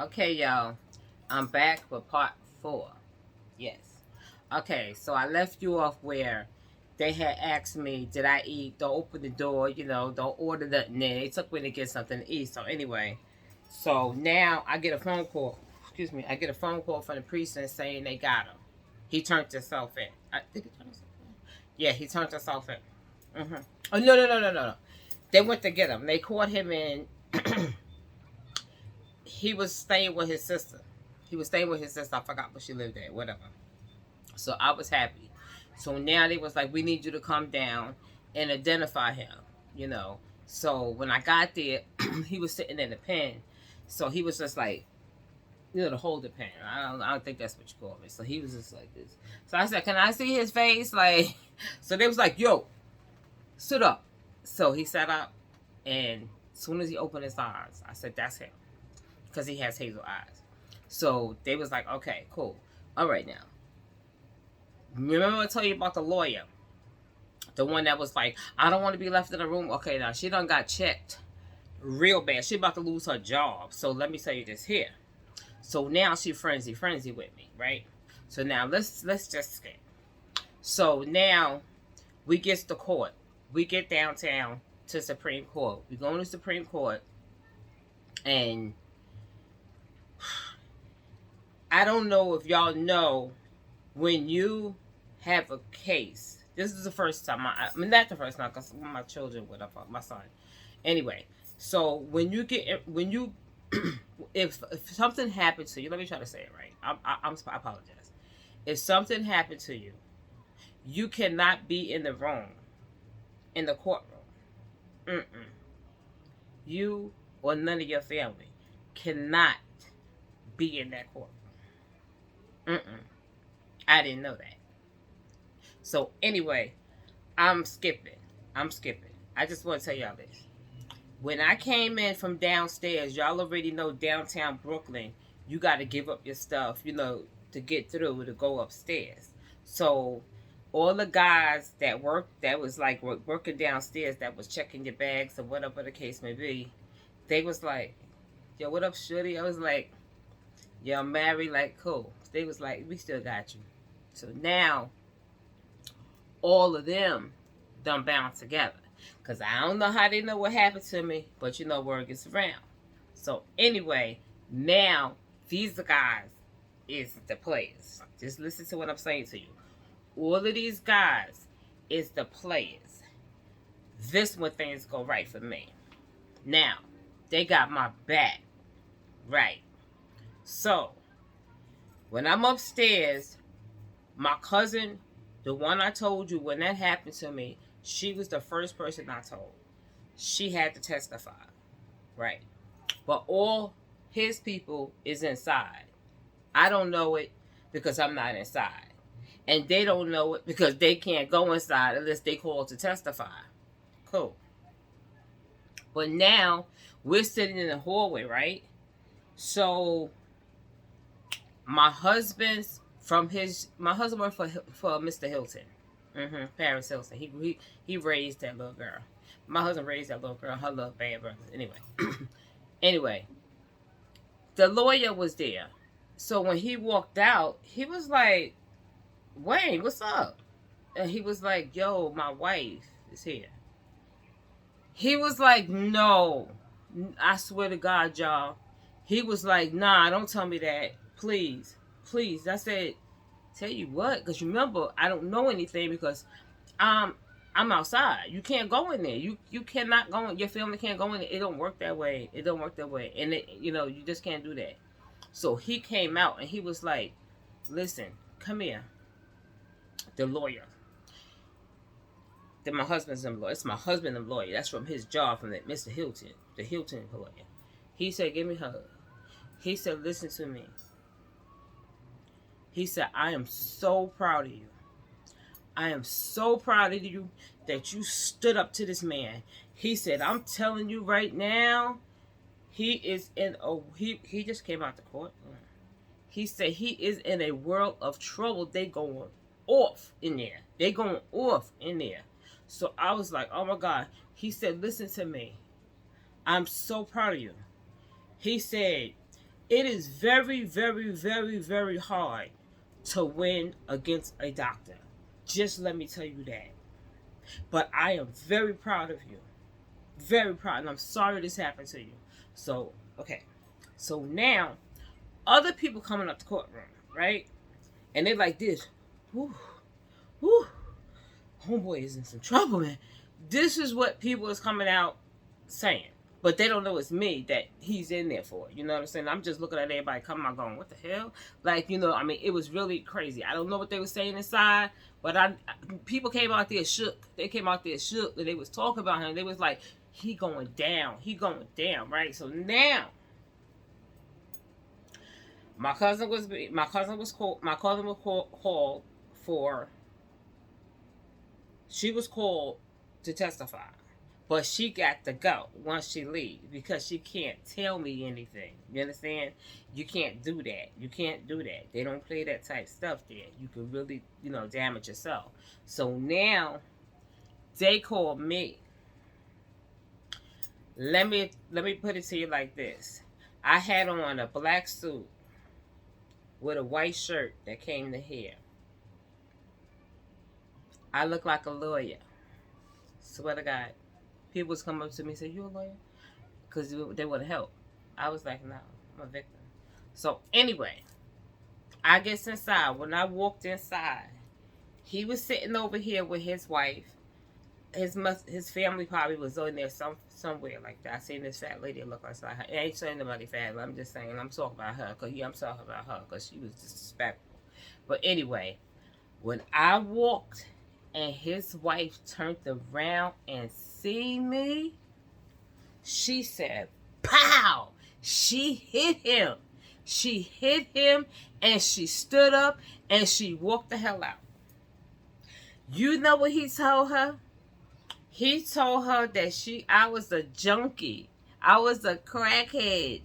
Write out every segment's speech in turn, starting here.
Okay, y'all. I'm back with part 4. Yes. Okay, so I left you off where they had asked me, did I eat? Don't open the door, don't order nothing. They took me to get something to eat. So anyway, so now I get a phone call. Excuse me. I get a phone call from the precinct saying they got him. He turned himself in. Did he turn himself in? Yeah, he turned himself in. Oh, no. They went to get him. They caught him in. He was staying with his sister. He was staying with his sister. I forgot where she lived at. Whatever. So I was happy. So now they was like, we need you to come down and identify him. You know. So when I got there, he was sitting in the pen. So he was just like, to hold the pen. I don't think that's what you call it. So he was just like this. So I said, can I see his face? Like, so they was like, yo, sit up. So he sat up, and as soon as he opened his eyes, I said, that's him. Because he has hazel eyes. So they was like, okay, cool. All right, now. Remember I told you about the lawyer? The one that was like, I don't want to be left in a room. Okay, now she done got checked real bad. She about to lose her job. So let me tell you this here. So now she frenzy with me, right? So now let's just skip. So now we get to court. We get downtown to Supreme Court. We go to Supreme Court, and I don't know if y'all know, when you have a case. This is the first time. I mean, not the first time, because my children would have, my son. Anyway, so when you if something happened to you, let me try to say it right. I apologize. If something happened to you, you cannot be in the room, in the courtroom. You or none of your family cannot be in that courtroom. I didn't know that. So anyway, I'm skipping. I just want to tell y'all this. When I came in from downstairs, y'all already know downtown Brooklyn, you got to give up your stuff, to get through, to go upstairs. So all the guys that was like working downstairs, that was checking your bags or whatever the case may be, they was like, yo, what up, shorty? I was like, yo, I'm married, like, cool. They was like, we still got you. So now, all of them done bound together. Because I don't know how they know what happened to me, but word gets around. So anyway, now, these guys is the players. Just listen to what I'm saying to you. All of these guys is the players. This when things go right for me. Now, they got my back. Right. So, when I'm upstairs, my cousin, the one I told you, when that happened to me, she was the first person I told. She had to testify. Right. But all his people is inside. I don't know it because I'm not inside. And they don't know it because they can't go inside unless they call to testify. Cool. But now, we're sitting in the hallway, right? So, my husband worked for Mr. Hilton. Paris Hilton. He raised that little girl. My husband raised that little girl. Her little bad brother. Anyway, the lawyer was there. So when he walked out, he was like, Wayne, what's up? And he was like, yo, my wife is here. He was like, no, I swear to God, y'all. He was like, nah, don't tell me that. Please. I said, tell you what, because remember, I don't know anything because I'm outside. You can't go in there. You cannot go in. Your family can't go in there. It don't work that way. And you just can't do that. So he came out and he was like, listen, come here. The lawyer. Then my husband's lawyer. It's my husband and lawyer. That's from his job, from that Mr. Hilton, the Hilton lawyer. He said, give me a hug. He said, listen to me. He said, I am so proud of you. I am so proud of you that you stood up to this man. He said, I'm telling you right now, he is in a, he just came out the court. He said he is in a world of trouble. They going off in there. So I was like, oh my God. He said, listen to me. I'm so proud of you. He said, It is very, very, very, very hard to win against a doctor. Just let me tell you that. But I am very proud of you. Very proud. And I'm sorry this happened to you. So, okay. So now, other people coming up the courtroom, right? And they're like this. Whew, whew. Homeboy is in some trouble, man. This is what people is coming out saying. But they don't know it's me that he's in there for. You know what I'm saying? I'm just looking at everybody coming out going, what the hell? Like, you know, I mean, it was really crazy. I don't know what they were saying inside, but people came out there shook. They came out there shook, and they was talking about him. They was like, he going down. He going down, right? So now, my cousin was called for, she was called to testify. But she got to go once she leaves because she can't tell me anything. You understand? You can't do that. You can't do that. They don't play that type stuff there. You could really, you know, damage yourself. So now they call me. Let me put it to you like this. I had on a black suit with a white shirt that came to here. I look like a lawyer. Swear to God. People was coming up to me and say, you a lawyer? Because they want to help. I was like, no, I'm a victim. So anyway, I guess inside. When I walked inside, he was sitting over here with his wife. His family probably was on there somewhere like that. I seen this fat lady look like her. I ain't saying nobody fat. I'm just saying I'm talking about her. I'm talking about her because she was disrespectful. But anyway, when I walked and his wife turned around and see me, she said, pow! She hit him. She hit him and she stood up and she walked the hell out. You know what he told her? He told her that I was a junkie. I was a crackhead.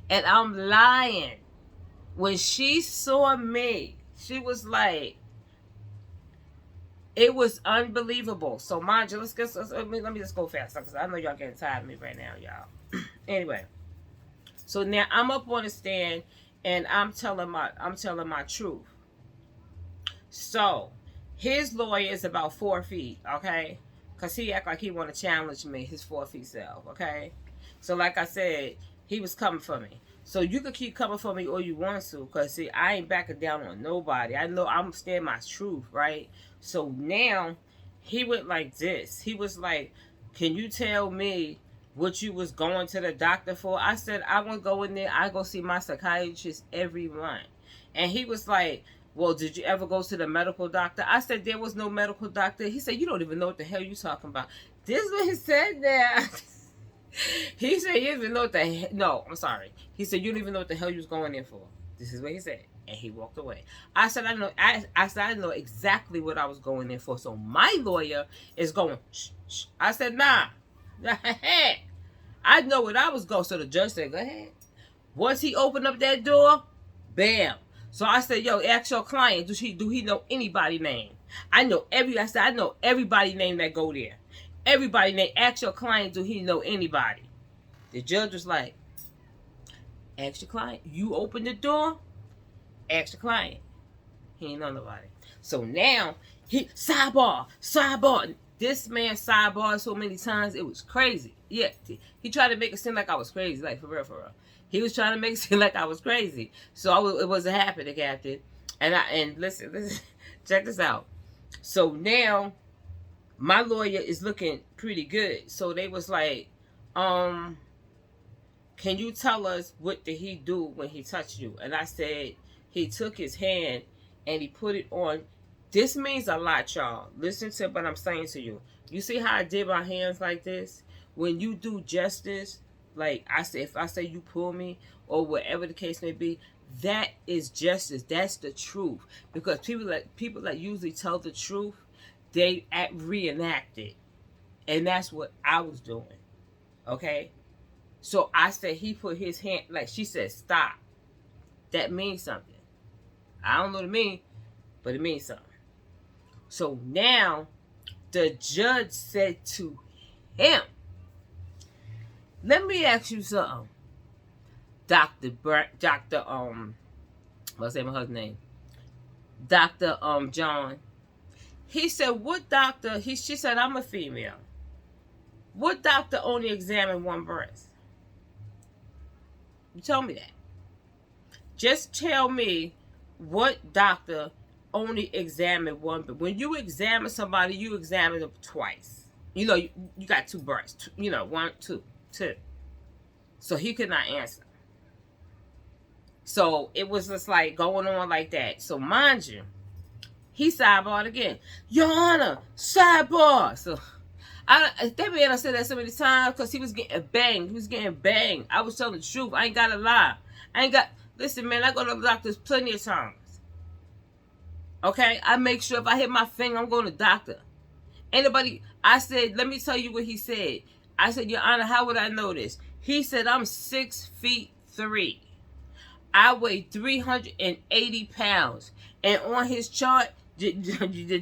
And I'm lying. When she saw me, she was like, it was unbelievable. So mind you, let me just go faster because I know y'all getting tired of me right now, y'all. Anyway, so now I'm up on the stand and I'm telling my truth. So his lawyer is about 4 feet, okay? Because he act like he want to challenge me, his 4 feet self, okay? So like I said, he was coming for me. So you could keep coming for me all you want to, because see, I ain't backing down on nobody. I know I'm standing my truth, right? So now, he went like this. He was like, can you tell me what you was going to the doctor for? I said, I want to go in there. I go see my psychiatrist every month. And he was like, well, did you ever go to the medical doctor? I said, there was no medical doctor. He said, you don't even know what the hell you talking about. This is what he said there. He said, you didn't even know what the hell. No, I'm sorry. He said, you don't even know what the hell you was going in for. This is what he said. And he walked away. I said, I know exactly what I was going in for. So my lawyer is going, shh, shh. I said, nah. I know what I was going. So the judge said, go ahead. Once he opened up that door, bam. So I said, yo, ask your client, do he know anybody's name? I know everybody's name that go there. Everybody name. Ask your client, do he know anybody? The judge was like, ask your client. You open the door, ask your client. He ain't know nobody. So now, sidebar. This man sidebarred so many times, it was crazy. Yeah, he tried to make it seem like I was crazy, like for real. He was trying to make it seem like I was crazy. So it wasn't happening, Captain. And listen, check this out. So now, my lawyer is looking pretty good. So they was like, can you tell us what did he do when he touched you? And I said, he took his hand and he put it on. This means a lot, y'all. Listen to what I'm saying to you. You see how I did my hands like this? When you do justice, like I say, if I say you pull me or whatever the case may be, that is justice. That's the truth. Because people that usually tell the truth, they reenact it. And that's what I was doing. Okay? So I said he put his hand, like she said, stop. That means something. I don't know what it means, but it means something. So now, the judge said to him, let me ask you something. Dr. What's my husband's name? Dr. John. He said, what doctor, she said, I'm a female. What doctor only examined one breast? You tell me that. Just tell me what doctor only examined one. But when you examine somebody, you examine them twice. You know, you got two breasts. You know, one, two. So he could not answer. So it was just like going on like that. So mind you, he sidebarred again. Your Honor, sidebar. So that man, I said that so many times because he was getting banged. He was getting banged. I was telling the truth. I ain't got to lie. Listen, man, I go to the doctors plenty of times. Okay? I make sure if I hit my finger, I'm going to the doctor. Anybody, I said, let me tell you what he said. I said, Your Honor, how would I know this? He said, I'm 6'3". I weigh 380 pounds. And on his chart, the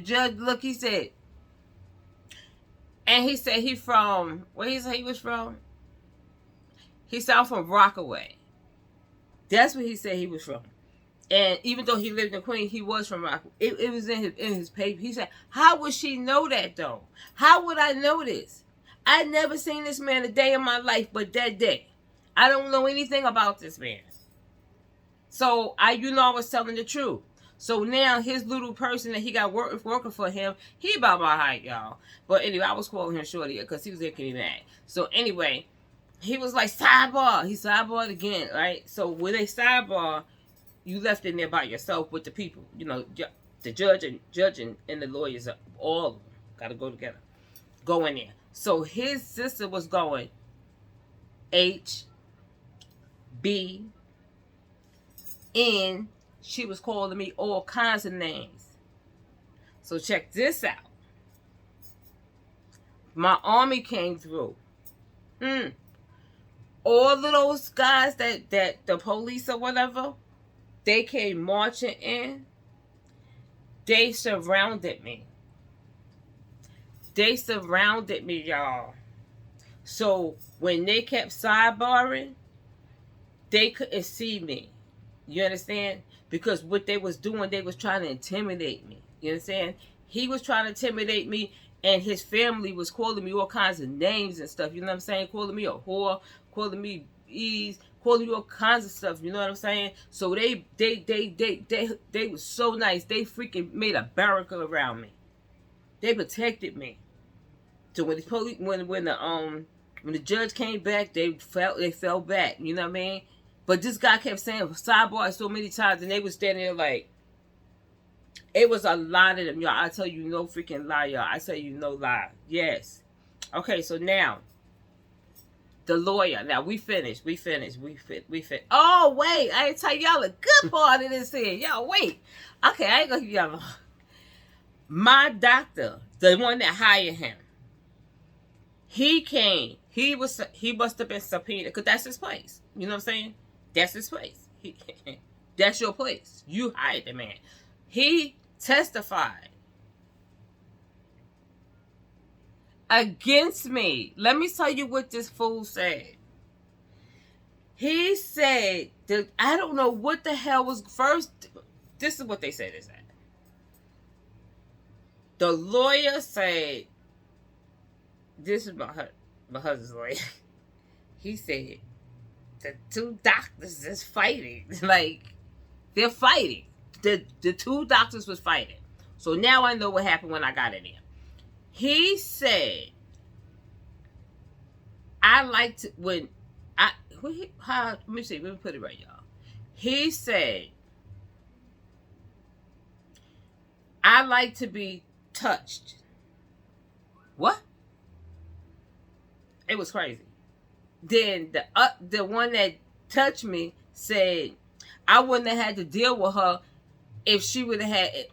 judge, look, he said, and he said he from, where he said he was from? He said, I'm from Rockaway. That's what he said he was from. And even though he lived in Queens, he was from Rockaway. It was in his paper. He said, how would she know that, though? How would I know this? I never seen this man a day in my life but that day. I don't know anything about this man. So, I was telling the truth. So now his little person that he got working for him, he about my height, y'all. But anyway, I was calling him shorty because he was making me mad. So anyway, he was like, sidebar. He sidebarred again, right? So when they sidebar, you left in there by yourself with the people. You know, the judge and the lawyers, all of them got to go together. Go in there. So his sister was going H, B, N. She was calling me all kinds of names. So check this out. My army came through. All of those guys that the police or whatever, they came marching in. They surrounded me. They surrounded me, y'all. So when they kept sidebarring, they couldn't see me. You understand? Because what they was doing, they was trying to intimidate me. You understand? He was trying to intimidate me, and his family was calling me all kinds of names and stuff. You know what I'm saying? Calling me a whore, calling me ease, calling me all kinds of stuff. You know what I'm saying? So they was so nice. They freaking made a barricade around me. They protected me. So when the police, when the judge came back, they fell back. You know what I mean? But this guy kept saying sidebar so many times, and they was standing there like, it was a lot of them, y'all. I tell you no freaking lie, y'all. I tell you no lie. Yes. Okay, so now, the lawyer. Now, we finished. Oh, wait. I ain't tell y'all a good part of this here. Y'all, wait. Okay, I ain't gonna give y'all. My doctor, the one that hired him, he came. He must have been subpoenaed, because that's his place. You know what I'm saying? That's his place. That's your place. You hired the man. He testified against me. Let me tell you what this fool said. He said that I don't know what the hell was first. This is what they said. Is that the lawyer said? This is my husband's lawyer. He said the two doctors is fighting. Like, they're fighting. The two doctors was fighting. So now I know what happened when I got in there. He said, I like to, let me see, let me put it right, y'all. He said, I like to be touched. What? It was crazy. Then the one that touched me said, I wouldn't have had to deal with her if she would have had it.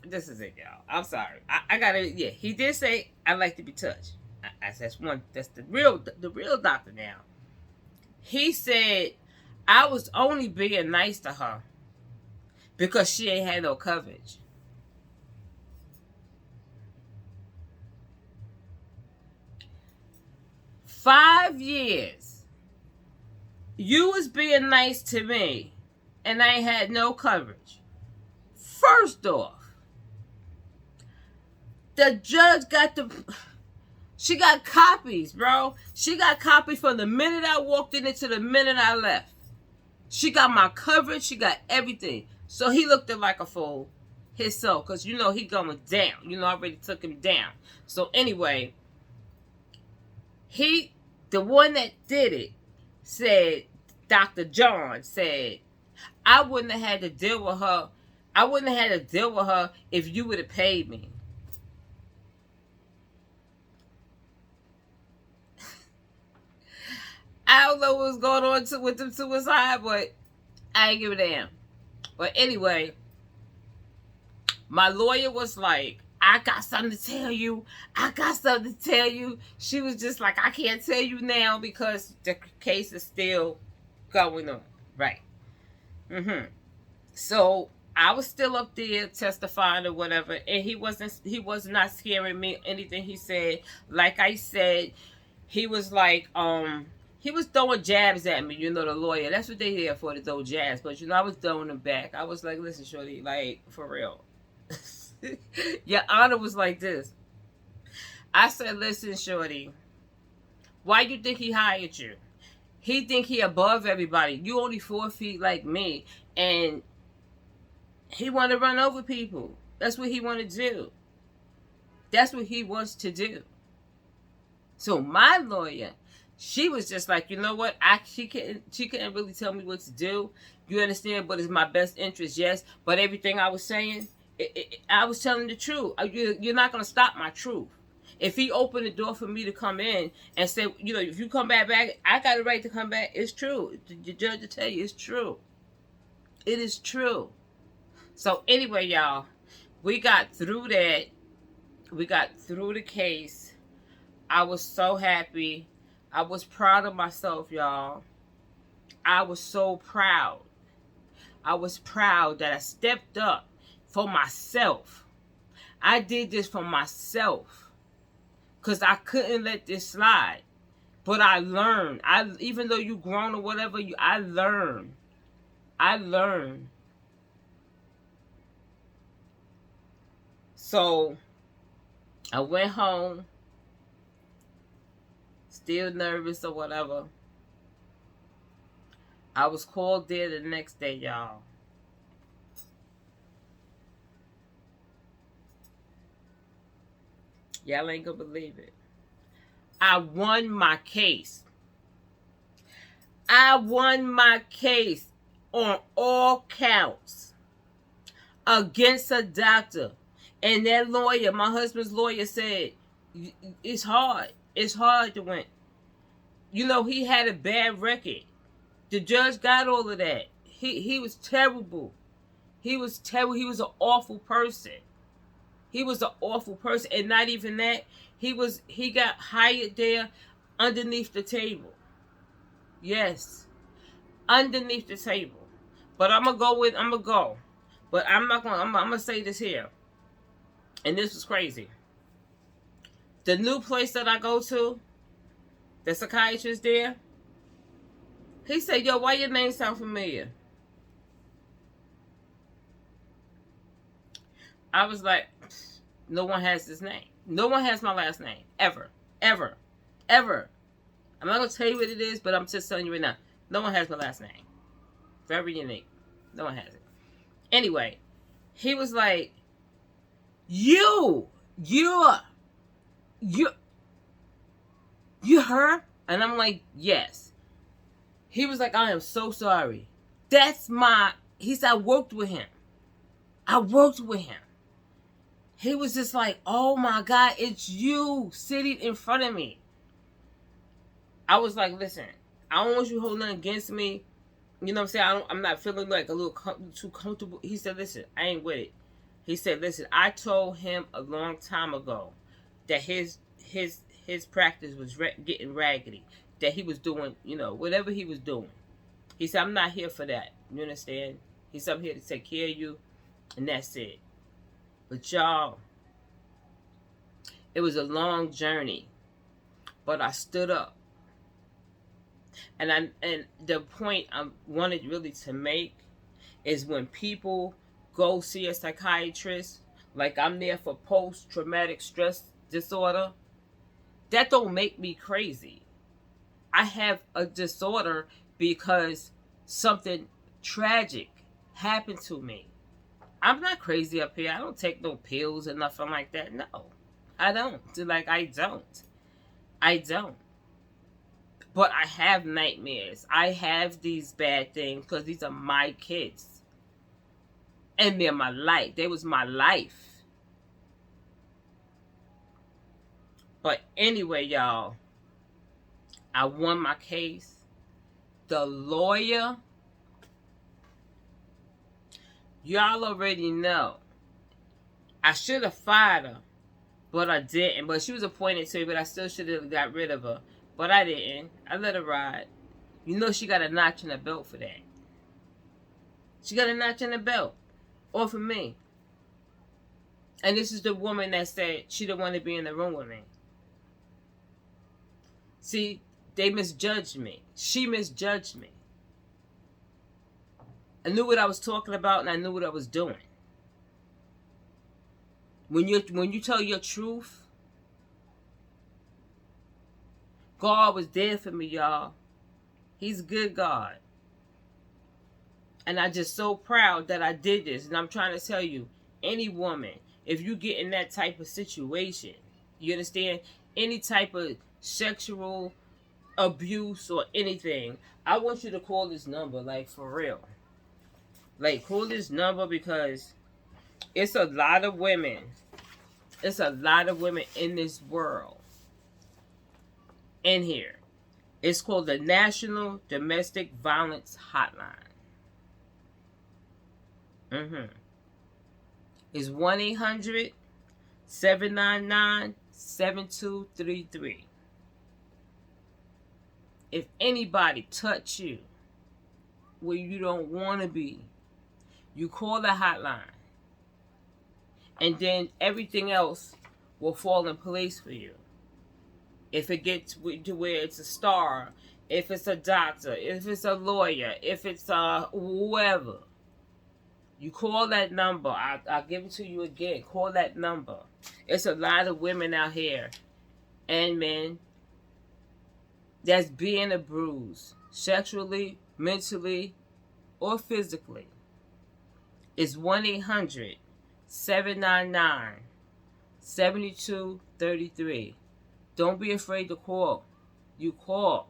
This is it, y'all. I'm sorry. I gotta, yeah. He did say, I like to be touched. That's the real doctor now. He said, I was only being nice to her because she ain't had no coverage. $5 years You was being nice to me, and I had no coverage. First off, the judge got the... She got copies, bro. She got copies from the minute I walked in to the minute I left. She got my coverage. She got everything. So he looked like a fool himself, because you know he going down. You know I already took him down. So anyway, the one that did it said, Dr. John said, I wouldn't have had to deal with her. I wouldn't have had to deal with her if you would have paid me. I don't know what's going on with them suicide, but I ain't give a damn. But anyway, my lawyer was like, I got something to tell you. I got something to tell you. She was just like, I can't tell you now because the case is still going on. Right. So I was still up there testifying or whatever, and he was not scaring me. Anything he said, like I said, he was like, he was throwing jabs at me, you know, the lawyer. That's what they here for, to throw jabs. But, you know, I was throwing them back. I was like, listen, shorty, like, for real. Your Honor was like this. I said, listen, shorty, why you think he hired you? He think he above everybody. You only 4 feet like me. And he want to run over people. That's what he want to do. That's what he wants to do. So my lawyer, she was just like, you know what? She couldn't really tell me what to do. You understand? But it's my best interest, yes. But everything I was saying, I was telling the truth. You're not going to stop my truth. If he opened the door for me to come in and say, you know, if you come back, I got a right to come back. It's true. The judge will tell you it's true. It is true. So anyway, y'all, we got through that. We got through the case. I was so happy. I was proud of myself, y'all. I was so proud. I was proud that I stepped up for myself. I did this for myself because I couldn't let this slide. But I learned. Even though you grown or whatever, I learned. I learned. So I went home, still nervous or whatever. I was called there the next day, y'all. Y'all ain't gonna believe it. I won my case. I won my case on all counts against a doctor. And that lawyer, my husband's lawyer, said, it's hard. It's hard to win. You know, he had a bad record. The judge got all of that. He was terrible. He was terrible. He was an awful person. He was an awful person. And not even that. He got hired there underneath the table. Yes. Underneath the table. But I'm going to go. But I'm going to say this here. And this was crazy. The new place that I go to, the psychiatrist there, he said, yo, why your name sound familiar? I was like, no one has this name. No one has my last name. Ever. Ever. Ever. I'm not going to tell you what it is, but I'm just telling you right now. No one has my last name. Very unique. No one has it. Anyway, he was like, you her? And I'm like, yes. He was like, I am so sorry. He said, I worked with him. He was just like, oh my God, it's you sitting in front of me. I was like, listen, I don't want you holding nothing against me. You know what I'm saying? I'm not feeling like a little too comfortable. He said, listen, I ain't with it. He said, listen, I told him a long time ago that his practice was getting raggedy. That he was doing, you know, whatever he was doing. He said, I'm not here for that. You understand? He said, I'm here to take care of you. And that's it. But y'all, it was a long journey. But I stood up. And the point I wanted really to make is when people go see a psychiatrist, like I'm there for post-traumatic stress disorder, that don't make me crazy. I have a disorder because something tragic happened to me. I'm not crazy up here. I don't take no pills or nothing like that. No, I don't. Like, I don't. I don't. But I have nightmares. I have these bad things because these are my kids. And they're my life. They was my life. But anyway, y'all, I won my case. The lawyer, y'all already know. I should have fired her, but I didn't. But she was appointed to me, but I still should have got rid of her. But I didn't. I let her ride. You know she got a notch in the belt for that. She got a notch in the belt. Off of me. And this is the woman that said she didn't want to be in the room with me. See, they misjudged me. She misjudged me. I knew what I was talking about and I knew what I was doing. When you tell your truth, God was there for me, y'all. He's a good God. And I'm just so proud that I did this. And I'm trying to tell you, any woman, if you get in that type of situation, you understand? Any type of sexual abuse or anything, I want you to call this number, like, for real. Like, call this number because it's a lot of women. It's a lot of women in this world. In here. It's called the National Domestic Violence Hotline. It's 1-800-799-7233. If anybody touch you where you don't want to be, you call the hotline. And then everything else will fall in place for you. If it gets to where it's a star, if it's a doctor, if it's a lawyer, if it's whoever, you call that number. I'll give it to you again. Call that number. It's a lot of women out here and men that's being abused sexually, mentally, or physically. It's 1-800-799-7233. Don't be afraid to call. You call.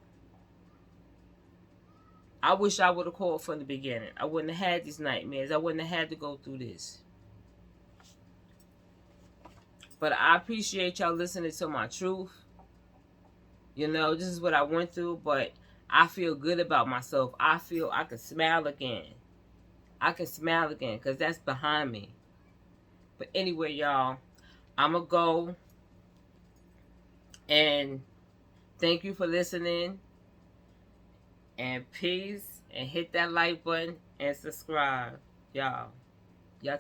I wish I would have called from the beginning. I wouldn't have had these nightmares. I wouldn't have had to go through this. But I appreciate y'all listening to my truth. You know, this is what I went through, but I feel good about myself. I feel I can smile again. I can smile again because that's behind me. But anyway, y'all, I'm going to go. And thank you for listening. And peace. And hit that like button and subscribe. Y'all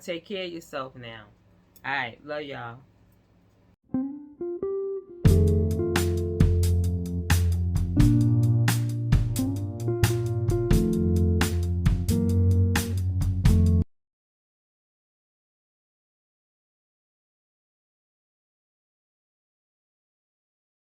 take care of yourself now. Alright, love y'all.